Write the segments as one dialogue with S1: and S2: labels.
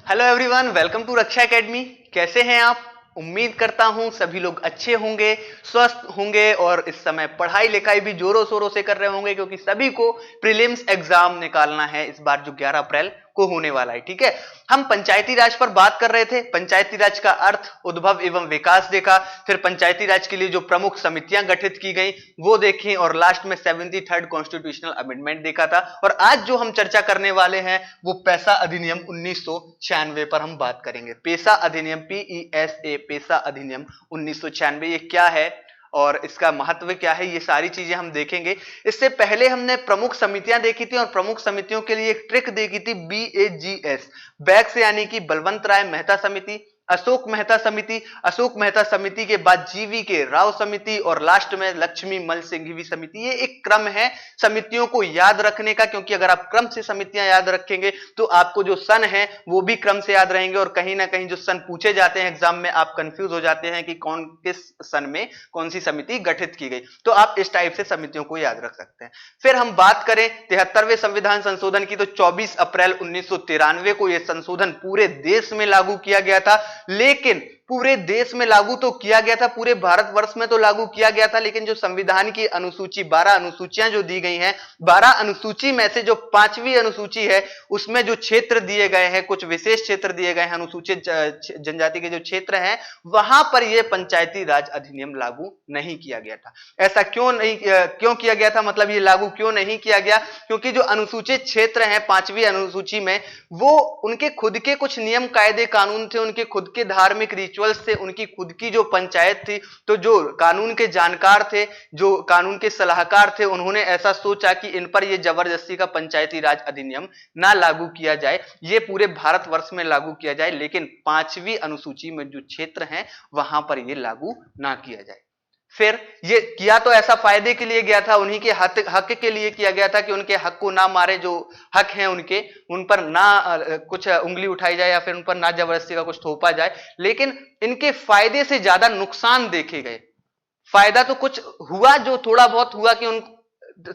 S1: Hello everyone, welcome to Raksha Academy. कैसे हैं आप? उम्मीद करता हूं सभी लोग अच्छे होंगे, स्वस्थ होंगे और इस समय पढ़ाई लिखाई भी जोरों शोरों से कर रहे होंगे, क्योंकि सभी को प्रीलिम्स एग्जाम निकालना है इस बार जो 11 अप्रैल को होने वाला है। ठीक है, हम पंचायती राज पर बात कर रहे थे। पंचायती राज का अर्थ, उद्भव एवं विकास देखा, फिर पंचायती राज के लिए जो प्रमुख समितियां गठित की गई वो देखी, और लास्ट में 73rd कॉन्स्टिट्यूशनल अमेंडमेंट देखा था। और आज जो हम चर्चा करने वाले हैं वो पैसा अधिनियम 1996 पर हम बात करेंगे। पैसा अधिनियम, PESA, पैसा अधिनियम 1996 ये क्या है और इसका महत्व क्या है, ये सारी चीजें हम देखेंगे। इससे पहले हमने प्रमुख समितियां देखी थी और प्रमुख समितियों के लिए एक ट्रिक देखी थी, BAGS, बैग से यानी कि बलवंत राय मेहता समिति, अशोक मेहता समिति, अशोक मेहता समिति के बाद GVK राव समिति और लास्ट में लक्ष्मी मल सिंघवी समिति। ये एक क्रम है समितियों को याद रखने का, क्योंकि अगर आप क्रम से समितियां याद रखेंगे तो आपको जो सन है वो भी क्रम से याद रहेंगे, और कहीं ना कहीं जो सन पूछे जाते हैं एग्जाम में आप कंफ्यूज हो जाते हैं कि कौन किस सन में कौन सी समिति गठित की गई। तो आप इस टाइप से समितियों को याद रख सकते हैं। फिर हम बात करें 73वें संविधान संशोधन की, तो 24 अप्रैल 1993 को यह संशोधन पूरे देश में लागू किया गया था। लेकिन पूरे देश में लागू तो किया गया था, पूरे भारतवर्ष में तो लागू किया गया था, लेकिन जो संविधान की अनुसूची 12 अनुसूचियां जो दी गई हैं, 12 अनुसूची में से जो 5वीं अनुसूची है उसमें जो क्षेत्र दिए गए हैं, कुछ विशेष क्षेत्र दिए गए हैं, अनुसूचित जनजाति के जो क्षेत्र हैं वहां पर यह पंचायती राज अधिनियम लागू नहीं किया गया था। ऐसा क्यों किया गया था, मतलब ये लागू क्यों नहीं किया गया? क्योंकि जो अनुसूचित क्षेत्र हैं 5वीं अनुसूची में, वो उनके खुद के कुछ नियम कायदे कानून थे, उनके खुद के धार्मिक रिचुअल्स थे, उनकी खुद की जो पंचायत थी। तो जो कानून के जानकार थे, जो कानून के सलाहकार थे, उन्होंने ऐसा सोचा कि इन पर यह जबरदस्ती का पंचायती राज अधिनियम ना लागू किया जाए, ये पूरे भारतवर्ष में लागू किया जाए, लेकिन 5वीं अनुसूची में जो क्षेत्र हैं वहां पर यह लागू ना किया जाए। फिर ये किया तो ऐसा फायदे के लिए गया था, उन्हीं के हक के लिए किया गया था कि उनके हक को ना मारे, जो हक हैं उनके, उन पर ना कुछ उंगली उठाई जाए या फिर उन पर ना जबरदस्ती का कुछ थोपा जाए। लेकिन इनके फायदे से ज्यादा नुकसान देखे गए। फायदा तो कुछ हुआ, जो थोड़ा बहुत हुआ कि उन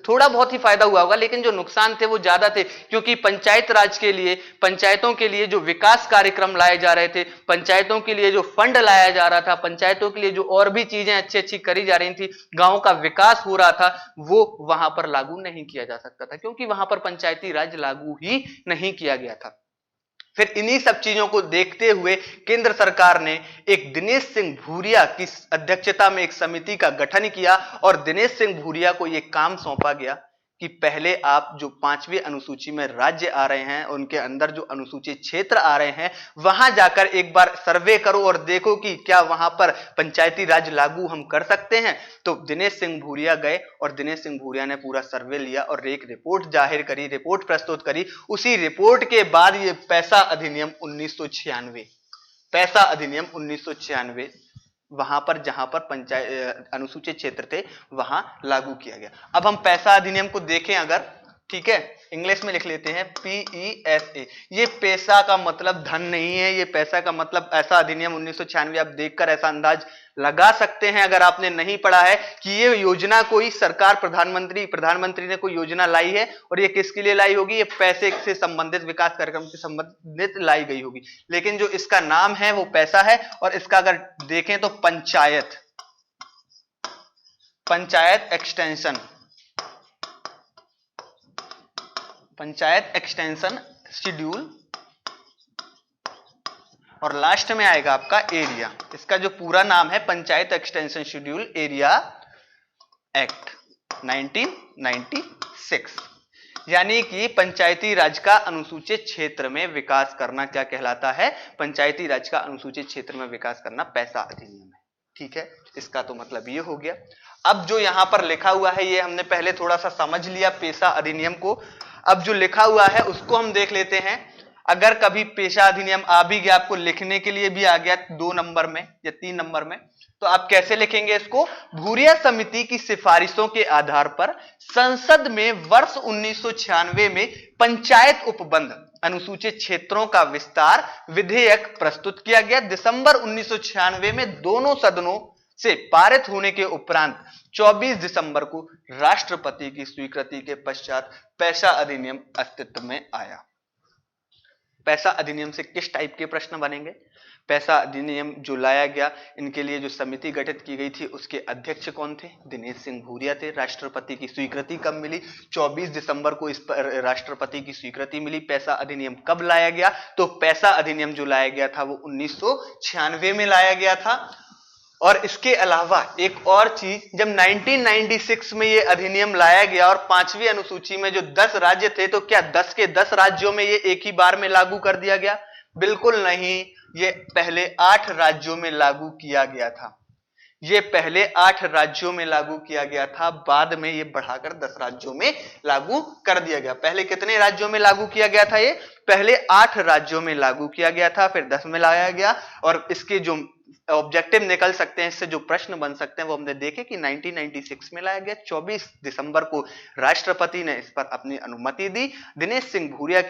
S1: थोड़ा बहुत ही फायदा हुआ होगा, लेकिन जो नुकसान थे वो ज्यादा थे, क्योंकि पंचायत राज के लिए, पंचायतों के लिए जो विकास कार्यक्रम लाए जा रहे थे, पंचायतों के लिए जो फंड लाया जा रहा था, पंचायतों के लिए जो और भी चीजें अच्छी अच्छी करी जा रही थी, गांव का विकास हो रहा था, वो वहां पर लागू नहीं किया जा सकता था, क्योंकि वहां पर पंचायती राज लागू ही नहीं किया गया था। फिर इन्हीं सब चीजों को देखते हुए केंद्र सरकार ने एक दिनेश सिंह भूरिया की अध्यक्षता में एक समिति का गठन किया, और दिनेश सिंह भूरिया को यह काम सौंपा गया कि पहले आप जो 5वीं अनुसूची में राज्य आ रहे हैं, उनके अंदर जो अनुसूचित क्षेत्र आ रहे हैं, वहां जाकर एक बार सर्वे करो और देखो कि क्या वहां पर पंचायती राज लागू हम कर सकते हैं। तो दिनेश सिंह भूरिया गए और दिनेश सिंह भूरिया ने पूरा सर्वे लिया और एक रिपोर्ट जाहिर करी, रिपोर्ट प्रस्तुत करी। उसी रिपोर्ट के बाद ये पैसा अधिनियम 1996, पैसा अधिनियम 1996 वहां पर, जहां पर पंचायत अनुसूचित क्षेत्र थे, वहां लागू किया गया। अब हम पैसा अधिनियम को देखें अगर, ठीक है, इंग्लिश में लिख लेते हैं PESA। ये पैसा का मतलब धन नहीं है, ये पैसा का मतलब ऐसा अधिनियम 1996 आप देखकर ऐसा अंदाज लगा सकते हैं, अगर आपने नहीं पढ़ा है, कि ये योजना कोई सरकार, प्रधानमंत्री ने कोई योजना लाई है, और ये किसके लिए लाई होगी? ये पैसे से संबंधित, विकास कार्यक्रम से संबंधित लाई गई होगी। लेकिन जो इसका नाम है वो पैसा है, और इसका अगर देखें तो पंचायत एक्सटेंशन शेड्यूल, और लास्ट में आएगा आपका एरिया। इसका जो पूरा नाम है panchayat extension schedule area act 1996। यानी कि पंचायती राज का अनुसूचित क्षेत्र में विकास करना क्या कहलाता है? पंचायती राज का अनुसूचित क्षेत्र में विकास करना पैसा अधिनियम है। ठीक है, इसका तो मतलब ये हो गया। अब जो यहां पर लिखा हुआ है, ये हमने पहले थोड़ा सा समझ लिया पैसा अधिनियम को। अब जो लिखा हुआ है उसको हम देख लेते हैं। अगर कभी पेशा अधिनियम आ भी गया, आपको लिखने के लिए भी आ गया 2 नंबर में या 3 नंबर में, तो आप कैसे लिखेंगे इसको? भूरिया समिति की सिफारिशों के आधार पर संसद में वर्ष 1996 में पंचायत उपबंध अनुसूचित क्षेत्रों का विस्तार विधेयक प्रस्तुत किया गया। दिसंबर 1996 में दोनों सदनों से पारित होने के उपरांत 24 दिसंबर को राष्ट्रपति की स्वीकृति के पश्चात पैसा अधिनियम अस्तित्व में आया। पैसा अधिनियम से किस टाइप के प्रश्न बनेंगे? पैसा अधिनियम जो लाया गया, इनके लिए जो समिति गठित की गई थी उसके अध्यक्ष कौन थे? दिनेश सिंह भूरिया थे। राष्ट्रपति की स्वीकृति कब मिली? 24 दिसंबर को इस पर राष्ट्रपति की स्वीकृति मिली। पैसा अधिनियम कब लाया गया? तो पैसा अधिनियम जो लाया गया था वो 1996 में लाया गया था। और इसके अलावा एक और चीज, जब 1996 में ये अधिनियम लाया गया और 5वीं अनुसूची में जो 10 राज्य थे, तो क्या 10 के 10 राज्यों में ये एक ही बार में लागू कर दिया गया? बिल्कुल नहीं, ये पहले 8 राज्यों में लागू किया गया था। ये पहले 8 राज्यों में लागू किया गया था, बाद में ये बढ़ाकर 10 राज्यों में लागू कर दिया गया। पहले कितने राज्यों में लागू किया गया था? ये पहले 8 राज्यों में लागू किया गया था, फिर 10 में लाया गया। और इसके जो ऑब्जेक्टिव निकल सकते हैं, इससे जो प्रश्न बन सकते हैं, वो हमने देखे कि 1996 में लाया गया। 24 दिसंबर को राष्ट्रपति ने इस पर अपनी अनुमति दी। दिनेश सिंह भूरिया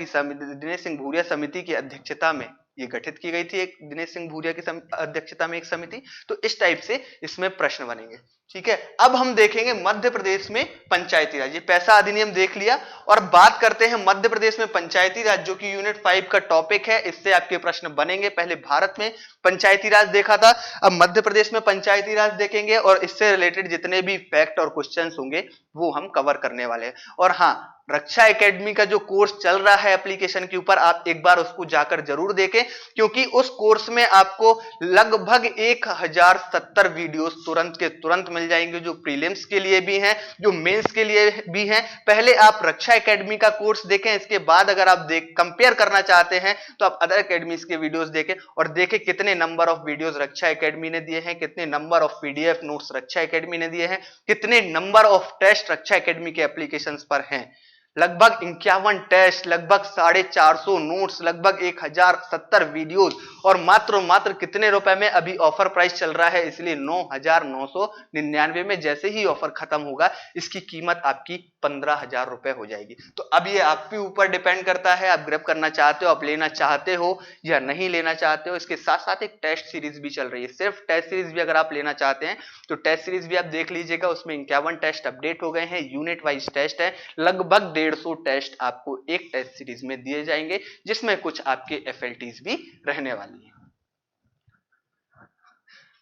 S1: समिति की अध्यक्षता में ये गठित की गई थी, एक दिनेश सिंह भूरिया की अध्यक्षता में एक समिति। तो इस टाइप से इसमें प्रश्न बनेंगे। ठीक है, अब हम देखेंगे मध्य प्रदेश में पंचायती राज। ये पैसा अधिनियम देख लिया और बात करते हैं मध्य प्रदेश में पंचायती राज, जो कि यूनिट 5 का टॉपिक है। इससे आपके प्रश्न बनेंगे। पहले भारत में पंचायती राज देखा था, अब मध्य प्रदेश में पंचायती राज देखेंगे और इससे रिलेटेड जितने भी फैक्ट और क्वेश्चंस होंगे वो हम कवर करने वाले हैं। और हाँ, रक्षा एकेडमी का जो कोर्स चल रहा है एप्लीकेशन के ऊपर, आप एक बार उसको जाकर जरूर देखें, क्योंकि उस कोर्स में आपको लगभग 1070 वीडियोस तुरंत के तुरंत मिल जाएंगे, जो प्रीलिम्स के लिए भी हैं, जो मेंस के लिए भी हैं। पहले आप रक्षा एकेडमी का कोर्स देखें, इसके बाद अगर आप कंपेयर करना चाहते हैं तो आप अदर एकेडमीज के वीडियोस देखें और देखें कितने number of videos Raksha Academy ने दिए हैं, कितने number of PDF notes Raksha Academy ने दिए हैं, कितने number of test Raksha Academy के एप्लीकेशंस पर हैं। लगभग 51 टेस्ट, लगभग 450 नोट्स, लगभग 1070 वीडियोस और मात्र कितने रुपए में? अभी ऑफर प्राइस चल रहा है, इसलिए 9,999 में। जैसे ही ऑफर खत्म होगा इसकी कीमत आपकी 15,000 रुपए हो जाएगी। तो अब ये आपके ऊपर डिपेंड करता है, आप ग्रैब करना चाहते हो, आप लेना चाहते हो या नहीं लेना चाहते हो। इसके साथ साथ एक टेस्ट सीरीज भी चल रही है। सिर्फ टेस्ट सीरीज भी अगर आप लेना चाहते हैं तो टेस्ट सीरीज भी आप देख लीजिएगा। उसमें 51 टेस्ट अपडेट हो गए हैं, यूनिट वाइज टेस्ट है। लगभग 150 टेस्ट आपको एक टेस्ट सीरीज में दिए जाएंगे, जिसमें कुछ आपके एफएलटीज भी रहने वाली है।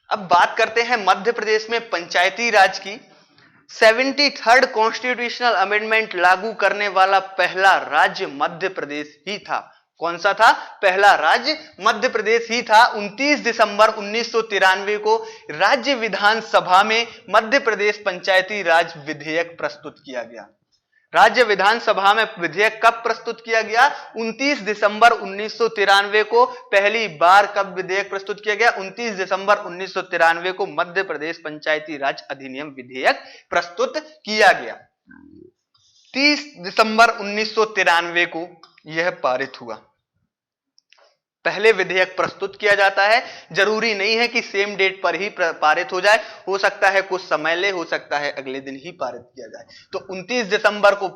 S1: अब बात करते हैं मध्य प्रदेश में पंचायती राज की। 73rd कॉन्स्टिट्यूशनल अमेंडमेंट लागू करने वाला पहला राज्य मध्य प्रदेश ही था। कौन सा था? पहला राज्य मध्य प्रदेश ही था। 29 दिसंबर 1993 को राज्य विधानसभा में मध्य प्रदेश पंचायती राज विधेयक प्रस्तुत किया गया। राज्य विधानसभा में विधेयक कब प्रस्तुत किया गया? 29 दिसंबर 1993 को पहली बार कब विधेयक प्रस्तुत किया गया? 29 दिसंबर 1993 को मध्य प्रदेश पंचायती राज अधिनियम विधेयक प्रस्तुत किया गया। 30 दिसंबर 1993 को यह पारित हुआ। पहले विधेयक प्रस्तुत किया जाता है, जरूरी नहीं है कि सेम डेट पर ही पारित हो जाए, हो सकता है कुछ समय ले, हो सकता है अगले दिन ही पारित किया जाए। तो 29 दिसंबर को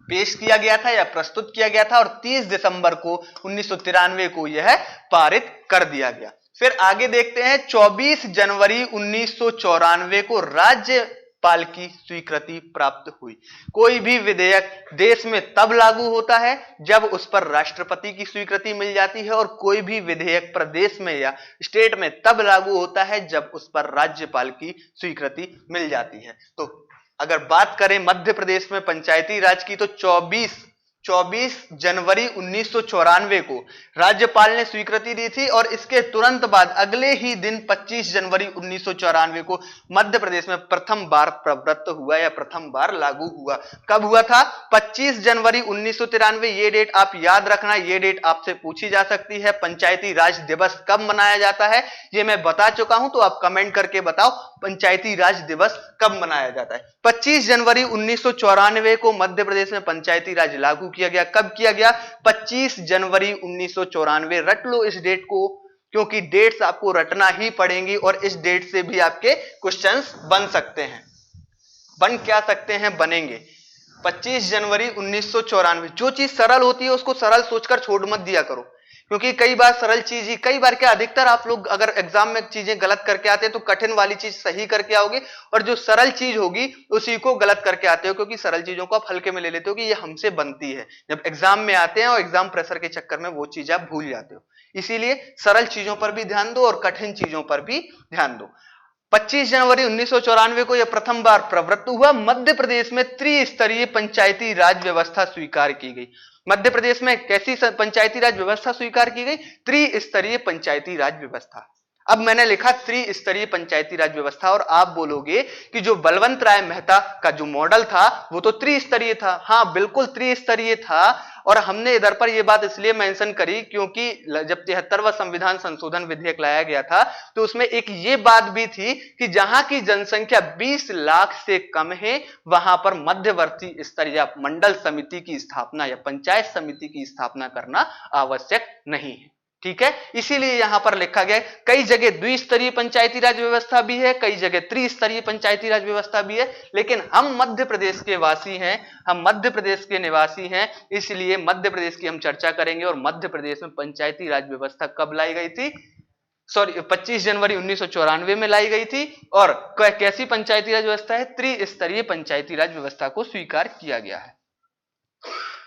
S1: पेश किया गया था या प्रस्तुत किया गया था और 30 दिसंबर को 1993 को यह पारित कर दिया गया। फिर आगे देखते हैं, 24 जनवरी 1994 को राज्यपाल की स्वीकृति प्राप्त हुई। कोई भी विधेयक देश में तब लागू होता है जब उस पर राष्ट्रपति की स्वीकृति मिल जाती है, और कोई भी विधेयक प्रदेश में या स्टेट में तब लागू होता है जब उस पर राज्यपाल की स्वीकृति मिल जाती है। तो अगर बात करें मध्य प्रदेश में पंचायती राज की, तो 24 जनवरी 1994 को राज्यपाल ने स्वीकृति दी थी और इसके तुरंत बाद अगले ही दिन 25 जनवरी 1994 को मध्य प्रदेश में प्रथम बार प्रवृत्त हुआ या प्रथम बार लागू हुआ। कब हुआ था? 25 जनवरी 1993। ये डेट आप याद रखना, ये डेट आपसे पूछी जा सकती है। पंचायती राज दिवस कब मनाया जाता है ये मैं बता चुका हूं, तो आप कमेंट करके बताओ पंचायती राज दिवस कब मनाया जाता है। 25 जनवरी 1994 को मध्य प्रदेश में पंचायती राज लागू किया गया। कब किया गया? 25 जनवरी 1994। रट लो इस डेट को, क्योंकि डेट्स आपको रटना ही पड़ेंगी और इस डेट से भी आपके क्वेश्चंस बन सकते हैं। बन क्या सकते हैं? बनेंगे। 25 जनवरी 1994। जो चीज सरल होती है उसको सरल सोचकर छोड़ मत दिया करो। क्योंकि कई बार सरल चीज ही, कई बार क्या, अधिकतर आप लोग अगर एग्जाम में चीजें गलत करके आते हैं तो कठिन वाली चीज सही करके आओगे, और जो सरल चीज होगी उसी को गलत करके आते हो, क्योंकि सरल चीजों को आप हल्के में ले लेते हो कि ये हमसे बनती है। जब एग्जाम में आते हैं और एग्जाम प्रेशर के चक्कर में वो चीज आप भूल जाते हो। इसीलिए सरल चीजों पर भी ध्यान दो और कठिन चीजों पर भी ध्यान दो। 25 जनवरी 1994 को यह प्रथम बार प्रवृत्त हुआ। मध्य प्रदेश में त्रिस्तरीय पंचायती राज व्यवस्था स्वीकार की गई। मध्य प्रदेश में कैसी पंचायती राज व्यवस्था स्वीकार की गई? त्रिस्तरीय पंचायती राज व्यवस्था। अब मैंने लिखा त्रिस्तरीय पंचायती राज व्यवस्था, और आप बोलोगे कि जो बलवंत राय मेहता का जो मॉडल था वो तो त्रिस्तरीय था। हाँ, बिल्कुल त्रिस्तरीय था, और हमने इधर पर यह बात इसलिए मेंशन करी क्योंकि जब 73वां संविधान संशोधन विधेयक लाया गया था तो उसमें एक ये बात भी थी कि जहां की जनसंख्या 20 लाख से कम है वहां पर मध्यवर्ती स्तर या मंडल समिति की स्थापना या पंचायत समिति की स्थापना करना आवश्यक नहीं है। ठीक है, इसीलिए यहां पर लिखा गया है। कई जगह द्विस्तरीय पंचायती राज व्यवस्था भी है, कई जगह त्रिस्तरीय पंचायती राज व्यवस्था भी है, लेकिन हम मध्य प्रदेश के वासी हैं, हम मध्य प्रदेश के निवासी हैं, इसलिए मध्य प्रदेश की हम चर्चा करेंगे। और मध्य प्रदेश में पंचायती राज व्यवस्था कब लाई गई थी? 25 जनवरी 1994 में लाई गई थी। और कैसी पंचायती राज व्यवस्था है? त्रिस्तरीय पंचायती राज व्यवस्था को स्वीकार किया गया है।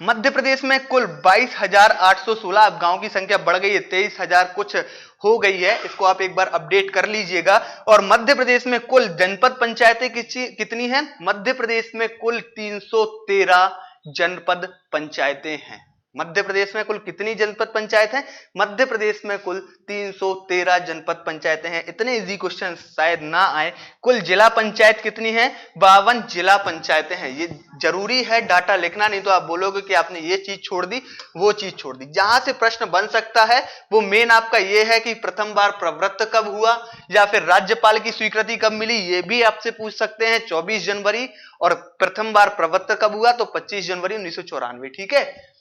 S1: मध्य प्रदेश में कुल 22,816, अब गांव की संख्या बढ़ गई है, 23,000 कुछ हो गई है, इसको आप एक बार अपडेट कर लीजिएगा। और मध्य प्रदेश में कुल जनपद पंचायतें कितनी हैं? मध्य प्रदेश में कुल 313 जनपद पंचायतें हैं। मध्य प्रदेश में कुल कितनी जनपद पंचायत हैं? मध्य प्रदेश में कुल 313 जनपद पंचायतें हैं। इतने इजी क्वेश्चन शायद ना आए। कुल जिला पंचायत कितनी है? 52 जिला पंचायतें हैं। ये जरूरी है डाटा लिखना, नहीं तो आप बोलोगे कि आपने ये चीज छोड़ दी, वो चीज छोड़ दी। जहां से प्रश्न बन सकता है वो मेन आपका ये है कि प्रथम बार प्रवृत्त कब हुआ, या फिर राज्यपाल की स्वीकृति कब मिली, ये भी आपसे पूछ सकते हैं। 24 जनवरी, और प्रथम बार प्रवृत्त कब हुआ? तो 25 जनवरी 1994। ठीक है,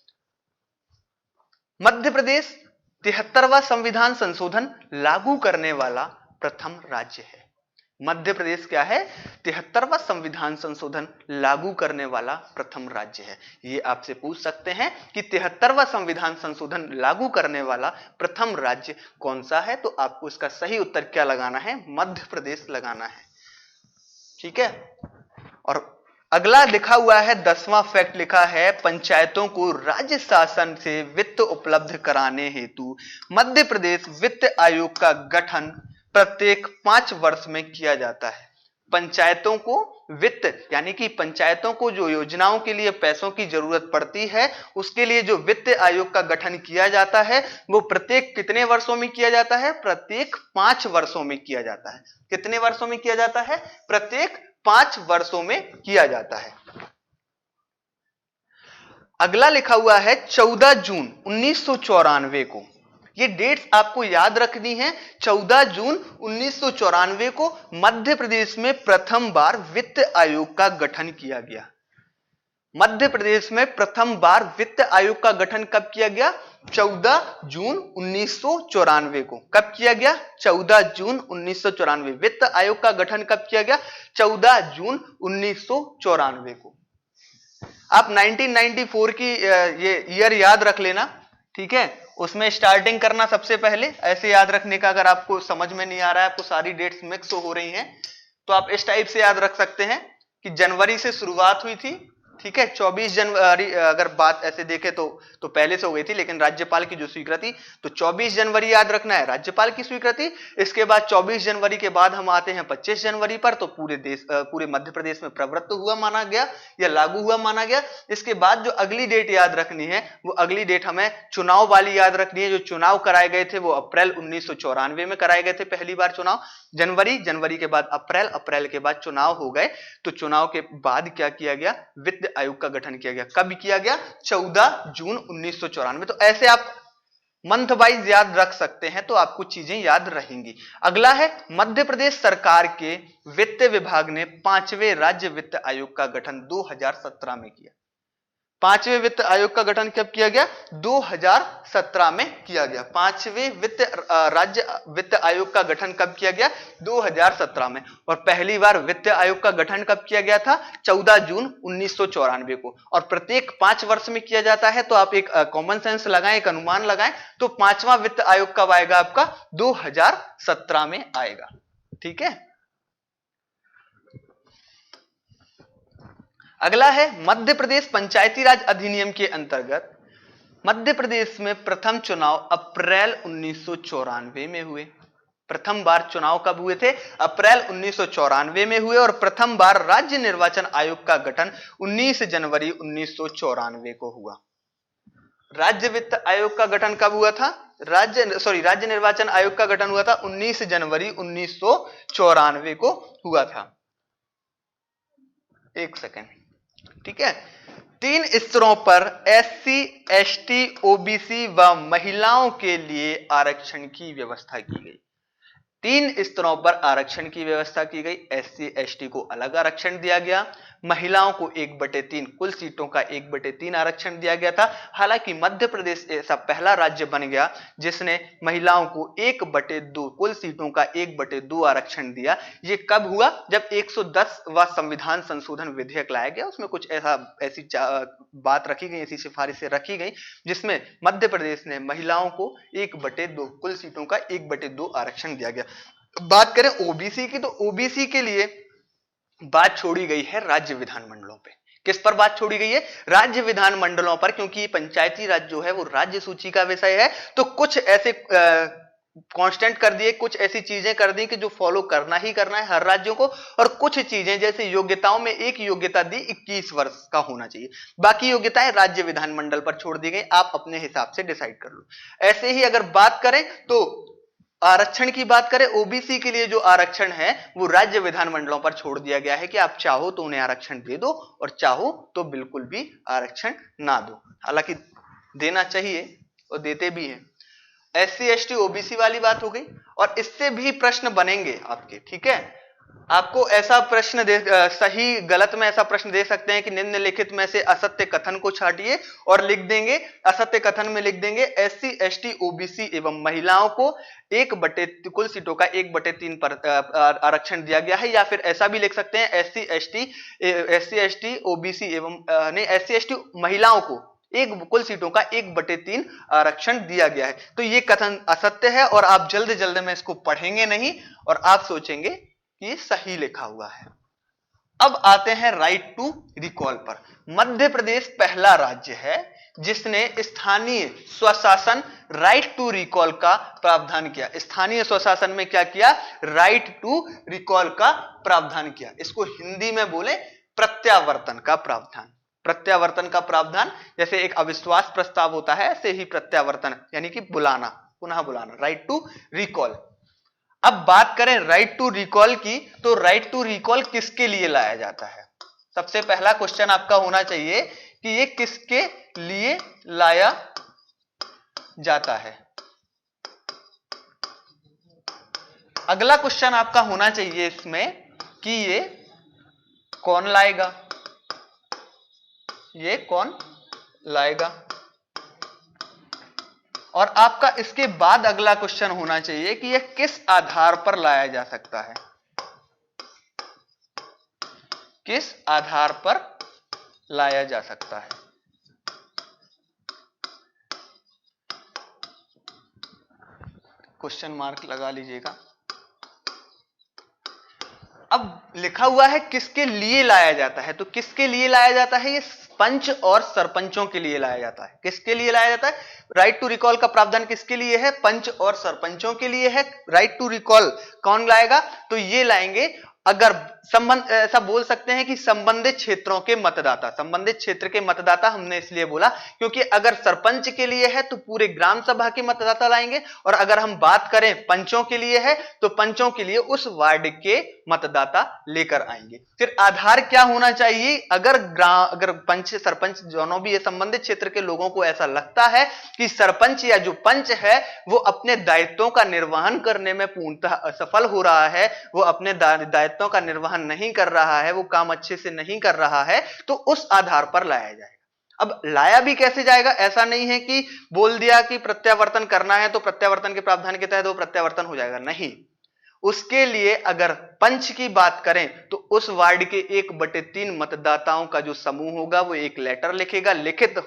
S1: मध्य प्रदेश 73वां संविधान संशोधन लागू करने वाला प्रथम राज्य है। मध्य प्रदेश क्या है? 73वां संविधान संशोधन लागू करने वाला प्रथम राज्य है। ये आपसे पूछ सकते हैं कि 73वां संविधान संशोधन लागू करने वाला प्रथम राज्य कौन सा है, तो आपको इसका सही उत्तर क्या लगाना है? मध्य प्रदेश लगाना है। ठीक है, और अगला लिखा हुआ है 10वां फैक्ट लिखा है, पंचायतों को राज्य शासन से वित्त उपलब्ध कराने हेतु मध्य प्रदेश वित्त आयोग का गठन प्रत्येक 5 वर्ष में किया जाता है। पंचायतों को वित्त, यानी कि पंचायतों को जो योजनाओं के लिए पैसों की जरूरत पड़ती है उसके लिए जो वित्त आयोग का गठन किया जाता है वो प्रत्येक कितने वर्षों में किया जाता है? प्रत्येक 5 वर्षों में किया जाता है। कितने वर्षों में किया जाता है? प्रत्येक 5 वर्षों में किया जाता है। अगला लिखा हुआ है 14 जून 1994 को। ये डेट्स आपको याद रखनी है। 14 जून 1994 को मध्य प्रदेश में प्रथम बार वित्त आयोग का गठन किया गया। मध्य प्रदेश में प्रथम बार वित्त आयोग का गठन कब किया गया? 14 जून 1994 को। कब किया गया? 14 जून 1994। वित्त आयोग का गठन कब किया गया? 14 जून 1994 को। आप 1994 की ये ईयर याद रख लेना। ठीक है, उसमें स्टार्टिंग करना सबसे पहले, ऐसे याद रखने का। अगर आपको समझ में नहीं आ रहा है, आपको सारी डेट्स मिक्स हो रही हैं, तो आप इस टाइप से याद रख सकते हैं कि जनवरी से शुरुआत हुई थी। ठीक है, 24 जनवरी, अगर बात ऐसे देखे तो पहले से हो गई थी, लेकिन राज्यपाल की जो स्वीकृति, तो 24 जनवरी याद रखना है राज्यपाल की स्वीकृति। इसके बाद 24 जनवरी के बाद हम आते हैं 25 जनवरी पर, तो पूरे मध्य प्रदेश में प्रवृत्त हुआ माना गया या लागू हुआ माना गया। इसके बाद जो अगली डेट याद रखनी है वो अगली डेट हमें चुनाव वाली याद रखनी है। जो चुनाव कराए गए थे वो अप्रैल 1994 में कराए गए थे पहली बार चुनाव। जनवरी के बाद अप्रैल के बाद चुनाव हो गए। तो चुनाव के बाद क्या किया गया? वित्त आयोग का गठन किया गया। कब किया गया? 14 जून 1994। तो ऐसे आप मंथ वाइज याद रख सकते हैं, तो आपको चीजें याद रहेंगी। अगला है मध्य प्रदेश सरकार के वित्त विभाग ने 5वें राज्य वित्त आयोग का गठन 2017 में किया। पांचवें वित्त आयोग का गठन कब किया गया? 2017 में किया गया। पांचवें राज्य वित्त आयोग का गठन कब किया गया? 2017 में। और पहली बार वित्त आयोग का गठन कब किया गया था? 14 जून 1994 को। और प्रत्येक 5 वर्ष में किया जाता है। तो आप एक कॉमन सेंस लगाएं, एक अनुमान लगाएं, तो पांचवा वित्त आयोग कब आएगा आपका? 2017 में आएगा। ठीक है। अगला है मध्य प्रदेश पंचायती राज अधिनियम के अंतर्गत मध्य प्रदेश में प्रथम चुनाव अप्रैल 1994 में हुए। प्रथम बार चुनाव कब हुए थे? अप्रैल 1994 में हुए। और प्रथम बार राज्य निर्वाचन आयोग का गठन 19 जनवरी 1994 को हुआ। राज्य वित्त आयोग का गठन कब हुआ था? राज्य निर्वाचन आयोग का गठन हुआ था 19 जनवरी 1994 को हुआ था। एक सेकेंड। ठीक है। 3 स्तरों पर SC, ST, OBC व महिलाओं के लिए आरक्षण की व्यवस्था की गई। 3 स्तरों पर आरक्षण की व्यवस्था की गई। SC, ST को अलग आरक्षण दिया गया। महिलाओं को 1/3 कुल सीटों का 1/3 आरक्षण दिया गया था। हालांकि मध्य प्रदेश ऐसा पहला राज्य बन गया जिसने महिलाओं को 1/2 कुल सीटों का 1/2 आरक्षण दिया। ये कब हुआ? जब 110वां संविधान संशोधन विधेयक लाया गया। उसमें कुछ ऐसी बात रखी गई, ऐसी सिफारिशें रखी गई जिसमें मध्य प्रदेश ने महिलाओं को 1/2 कुल सीटों का 1/2 आरक्षण दिया गया। बात करें ओबीसी की, तो ओबीसी के लिए बात छोड़ी गई है राज्य विधानमंडलों पे। किस पर बात छोड़ी गई है? राज्य विधानमंडलों पर। क्योंकि पंचायती राज जो है वो राज्य सूची का विषय है। तो कुछ ऐसे कांस्टेंट कर दिए, कुछ ऐसी चीजें कर दी कि जो फॉलो करना ही करना है हर राज्यों को। और कुछ चीजें जैसे योग्यताओं में एक योग्यता दी 21 वर्ष का होना चाहिए। बाकी योग्यताएं राज्य विधानमंडल पर छोड़ दी गई। आप अपने हिसाब से डिसाइड कर लो। ऐसे ही अगर बात करें तो आरक्षण की बात करें, ओबीसी के लिए जो आरक्षण है वो राज्य विधानमंडलों पर छोड़ दिया गया है कि आप चाहो तो उन्हें आरक्षण दे दो और चाहो तो बिल्कुल भी आरक्षण ना दो। हालांकि देना चाहिए और देते भी हैं। SC, ST, OBC वाली बात हो गई। और इससे भी प्रश्न बनेंगे आपके। ठीक है। आपको ऐसा प्रश्न सही गलत में ऐसा प्रश्न दे सकते हैं कि निम्नलिखित में से असत्य कथन को छाटिए और लिख देंगे। असत्य कथन में लिख देंगे SC, ST, OBC एवं महिलाओं को कुल सीटों का 1/3 पर आरक्षण दिया गया है। या फिर ऐसा भी लिख सकते हैं SC, ST, OBC एवं SC, ST महिलाओं को कुल सीटों का 1/3 आरक्षण दिया गया है। तो ये कथन असत्य है और आप जल्द जल्द में इसको पढ़ेंगे नहीं और आप सोचेंगे कि ये सही लिखा हुआ है। अब आते हैं राइट टू रिकॉल पर। मध्य प्रदेश पहला राज्य है जिसने स्थानीय स्वशासन राइट टू रिकॉल का प्रावधान किया। स्थानीय स्वशासन में क्या किया? राइट टू रिकॉल का प्रावधान किया। इसको हिंदी में बोले प्रत्यावर्तन का प्रावधान। प्रत्यावर्तन का प्रावधान, जैसे एक अविश्वास प्रस्ताव होता है ऐसे ही प्रत्यावर्तन यानी कि बुलाना, पुनः बुलाना, राइट टू रिकॉल। अब बात करें राइट टू रिकॉल की, तो राइट टू रिकॉल किसके लिए लाया जाता है? सबसे पहला क्वेश्चन आपका होना चाहिए कि ये किसके लिए लाया जाता है। अगला क्वेश्चन आपका होना चाहिए इसमें कि ये कौन लाएगा, ये कौन लाएगा। और आपका इसके बाद अगला क्वेश्चन होना चाहिए कि यह किस आधार पर लाया जा सकता है, किस आधार पर लाया जा सकता है। क्वेश्चन मार्क लगा लीजिएगा। अब लिखा हुआ है किसके लिए लाया जाता है, तो किसके लिए लाया जाता है? ये पंच और सरपंचों के लिए लाया जाता है। किसके लिए लाया जाता है? राइट टू रिकॉल का प्रावधान किसके लिए है? पंच और सरपंचों के लिए है। राइट टू रिकॉल कौन लाएगा? तो ये लाएंगे अगर ऐसा बोल सकते हैं कि संबंधित क्षेत्रों के मतदाता। संबंधित क्षेत्र के मतदाता हमने इसलिए बोला क्योंकि अगर सरपंच के लिए है तो पूरे ग्राम सभा के मतदाता लाएंगे, और अगर हम बात करें पंचों के लिए है तो पंचों के लिए उस वार्ड के मतदाता लेकर आएंगे। फिर आधार क्या होना चाहिए? अगर पंच सरपंच दोनों भी संबंधित क्षेत्र के लोगों को ऐसा लगता है कि सरपंच या जो पंच है वो अपने दायित्वों का निर्वहन करने में पूर्णतः असफल हो रहा है, वो अपने दायित्वों का निर्वहन नहीं कर रहा है, वो काम अच्छे से नहीं कर रहा है, तो उस आधार पर लाया जाएगा। अब लाया भी कैसे जाएगा? ऐसा नहीं है कि बोल दिया कि प्रत्यावर्तन करना है तो प्रत्यावर्तन के प्रावधान के तहत वो प्रत्यावर्तन हो जाएगा, नहीं। उसके लिए अगर पंच की बात करें तो उस वार्ड के 1/3 मतदाताओं का जो समूह होगा वो एक लेटर लिखेगा, लिखित,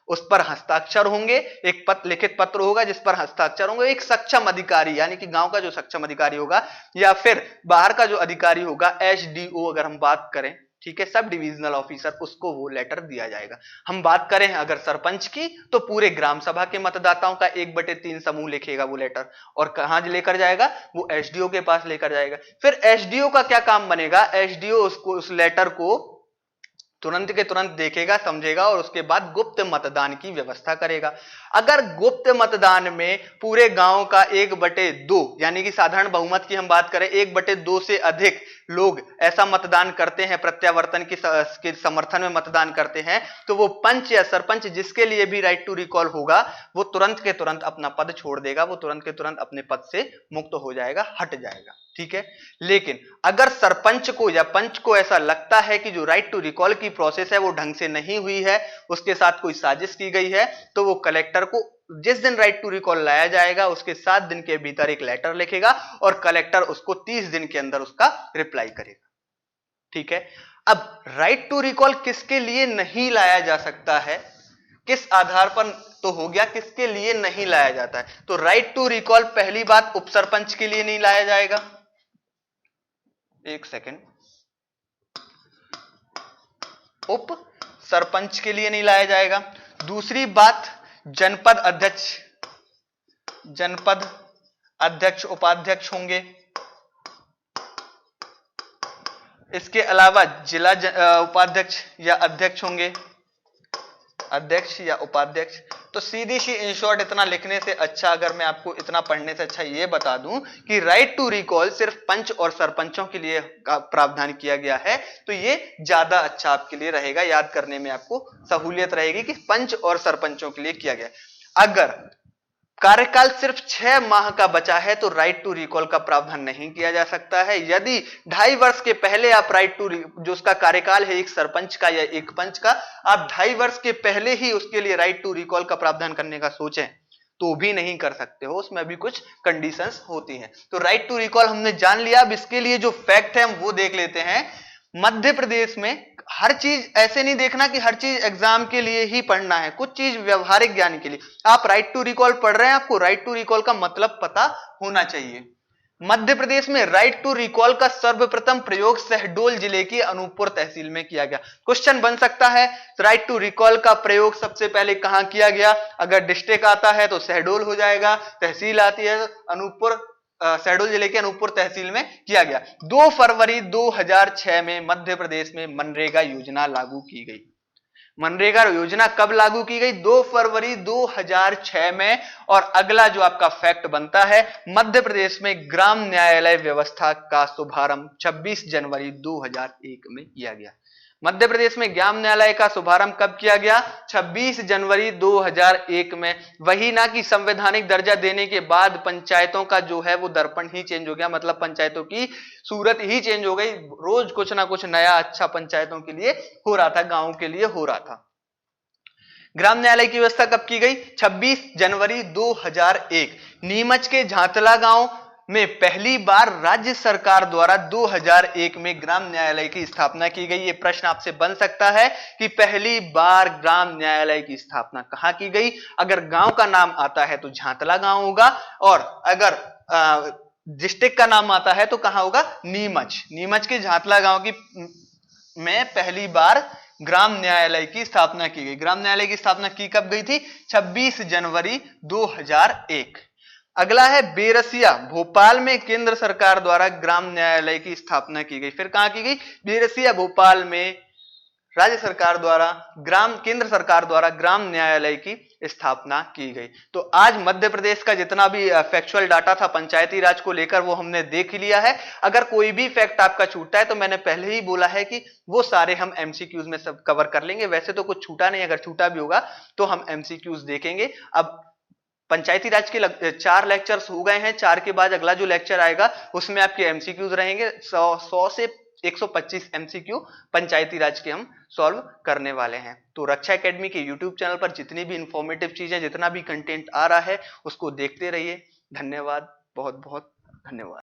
S1: उस पर हस्ताक्षर होंगे, एक लिखित पत्र होगा जिस पर हस्ताक्षर होंगे, एक सक्षम अधिकारी यानी कि गांव का जो सक्षम अधिकारी होगा या फिर बाहर का जो अधिकारी होगा, एसडीओ अगर हम बात करें, ठीक है, सब डिविजनल ऑफिसर, उसको वो लेटर दिया जाएगा। हम बात करें अगर सरपंच की तो पूरे ग्राम सभा के मतदाताओं का 1/3 समूह लिखेगा वो लेटर, और कहां लेकर जाएगा? वो एसडीओ के पास लेकर जाएगा। फिर एसडीओ का क्या काम बनेगा? एसडीओ उसको, उस लेटर को तुरंत के तुरंत देखेगा, समझेगा और उसके बाद गुप्त मतदान की व्यवस्था करेगा। अगर गुप्त मतदान में पूरे गांव का 1/2 यानी कि साधारण बहुमत की हम बात करें, 1/2 से अधिक लोग ऐसा मतदान करते हैं, प्रत्यावर्तन के समर्थन में मतदान करते हैं, तो वो पंच या सरपंच जिसके लिए भी राइट टू रिकॉल होगा वो तुरंत के तुरंत अपना पद छोड़ देगा, वो तुरंत के तुरंत अपने पद से मुक्त हो जाएगा, हट जाएगा, ठीक है। लेकिन अगर सरपंच को या पंच को ऐसा लगता है कि जो राइट टू रिकॉल की प्रोसेस है वो ढंग से नहीं हुई है, उसके साथ कोई साजिश की गई है, तो वो कलेक्टर को जिस दिन राइट टू रिकॉल लाया जाएगा उसके 7 दिन के भीतर एक लेटर लिखेगा और कलेक्टर उसको 30 दिन के अंदर उसका रिप्लाई करेगा, ठीक है। अब राइट टू रिकॉल किसके लिए नहीं लाया जा सकता है, किस आधार पर तो हो गया, किसके लिए नहीं लाया जाता है? तो राइट टू रिकॉल पहली बात उपसरपंच के लिए नहीं लाया जाएगा, एक सेकेंड, उप सरपंच के लिए नहीं लाया जाएगा। दूसरी बात, जनपद अध्यक्ष उपाध्यक्ष होंगे। इसके अलावा जिला उपाध्यक्ष या अध्यक्ष होंगे, अध्यक्ष या उपाध्यक्ष। तो सीधी सी इन शॉर्ट इतना लिखने से अच्छा, अगर मैं आपको इतना पढ़ने से अच्छा ये बता दूं कि राइट टू रिकॉल सिर्फ पंच और सरपंचों के लिए प्रावधान किया गया है, तो ये ज्यादा अच्छा आपके लिए रहेगा, याद करने में आपको सहूलियत रहेगी कि पंच और सरपंचों के लिए किया गया। अगर कार्यकाल सिर्फ 6 माह का बचा है तो राइट टू रिकॉल का प्रावधान नहीं किया जा सकता है। यदि 2.5 वर्ष के पहले आप राइट टू, जो उसका कार्यकाल है एक सरपंच का या एक पंच का, आप 2.5 वर्ष के पहले ही उसके लिए राइट टू रिकॉल का प्रावधान करने का सोचें तो भी नहीं कर सकते हो, उसमें भी कुछ कंडीशंस होती हैं। तो राइट टू रिकॉल हमने जान लिया। अब इसके लिए जो फैक्ट है हम वो देख लेते हैं। मध्य प्रदेश में हर चीज ऐसे नहीं देखना कि हर चीज एग्जाम के लिए ही पढ़ना है, कुछ चीज व्यवहारिक ज्ञान के लिए। आप राइट टू रिकॉल पढ़ रहे हैं, आपको राइट टू रिकॉल का मतलब पता होना चाहिए। मध्य प्रदेश में राइट टू रिकॉल का सर्वप्रथम प्रयोग शहडोल जिले की अनूपपुर तहसील में किया गया। क्वेश्चन बन सकता है राइट टू रिकॉल का प्रयोग सबसे पहले कहां किया गया? अगर डिस्ट्रिक्ट आता है तो शहडोल हो जाएगा, तहसील आती है अनूपपुर, शहडोल जिले के अनूपपुर तहसील में किया गया। 2 फरवरी 2006 में मध्य प्रदेश में मनरेगा योजना लागू की गई। मनरेगा योजना कब लागू की गई? 2 फरवरी 2006 में। और अगला जो आपका फैक्ट बनता है, मध्य प्रदेश में ग्राम न्यायालय व्यवस्था का शुभारंभ 26 जनवरी 2001 में किया गया। मध्य प्रदेश में ग्राम न्यायालय का शुभारंभ कब किया गया? 26 जनवरी 2001 में। वही ना कि संवैधानिक दर्जा देने के बाद पंचायतों का जो है वो दर्पण ही चेंज हो गया, मतलब पंचायतों की सूरत ही चेंज हो गई। रोज कुछ ना कुछ नया अच्छा पंचायतों के लिए हो रहा था, गांवों के लिए हो रहा था। ग्राम न्यायालय की व्यवस्था कब की गई? 26 जनवरी 2001। नीमच के झांतला गांव में पहली बार राज्य सरकार द्वारा 2001 में ग्राम न्यायालय की स्थापना की गई। ये प्रश्न आपसे बन सकता है कि पहली बार ग्राम न्यायालय की स्थापना कहां की गई? अगर गांव का नाम आता है तो झांतला गांव होगा, और अगर डिस्ट्रिक्ट का नाम आता है तो कहां होगा? नीमच। नीमच के झांतला गांव की में पहली बार ग्राम न्यायालय की स्थापना की गई। ग्राम न्यायालय की स्थापना की कब गई थी? 26 जनवरी 2001। अगला है बेरसिया, भोपाल में केंद्र सरकार द्वारा ग्राम न्यायालय की स्थापना की गई। फिर कहां की गई? बेरसिया भोपाल में राज्य सरकार द्वारा केंद्र सरकार द्वारा ग्राम न्यायालय की स्थापना की गई। तो आज मध्य प्रदेश का जितना भी फैक्चुअल डाटा था पंचायती राज को लेकर वो हमने देख लिया है। अगर कोई भी फैक्ट आपका छूटा है तो मैंने पहले ही बोला है कि वो सारे हम एमसीक्यूज में सब कवर कर लेंगे। वैसे तो कुछ छूटा नहीं, अगर छूटा भी होगा तो हम एमसीक्यूज देखेंगे। अब पंचायती राज के 4 लेक्चर्स हो गए हैं, 4 के बाद अगला जो लेक्चर आएगा उसमें आपके एमसीक्यूज रहेंगे। 100 से 125 एमसीक्यू पंचायती राज के हम सॉल्व करने वाले हैं। तो रक्षा एकेडमी के यूट्यूब चैनल पर जितनी भी इंफॉर्मेटिव चीजें, जितना भी कंटेंट आ रहा है उसको देखते रहिए। धन्यवाद, बहुत बहुत धन्यवाद।